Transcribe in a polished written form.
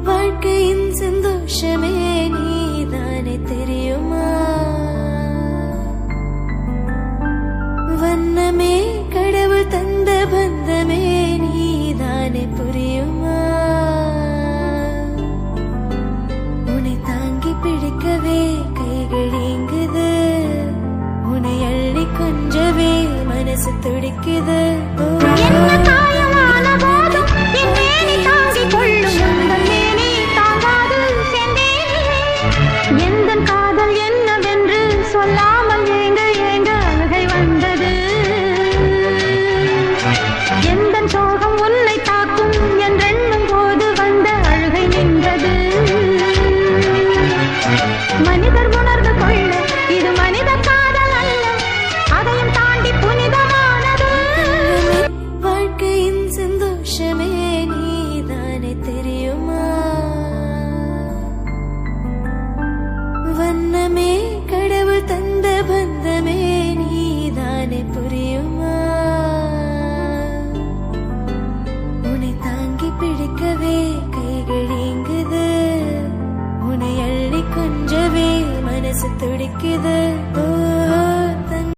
வாழ்க்கையின் சந்தோஷமே நீதானே தெரியுமா? வண்ணமே கடவுள் தந்த பந்தமே நீதானே புரியுமா? உன்னை தாங்கி பிடிக்கவே கைகள் ஏங்குது, உன்னை அள்ளி கொஞ்சவே மனசு துடிக்குது. சொல்லாமல் ஏங்க ஏங்க அழுகை வந்தது. எந்த சோகம் உன்னை தாக்கும் என்றெண்ணும் போது வந்த அழுகை நின்றது. மனிதர் உணர்ந்து கொள்ள இது மனித காதல் அல்ல, அதையும் தாண்டி புனிதமானது. வாழ்க்கையின் சந்தோஷமே நீதானே தெரியுமா? வண்ணமே கடவுள் தந்த பந்தமே நீதானே புரியுமா? உன்னை தாங்கி பிடிக்கவே கைகள் ஏங்குது, உன்னை அள்ளி கொஞ்சவே மனசு துடிக்குது.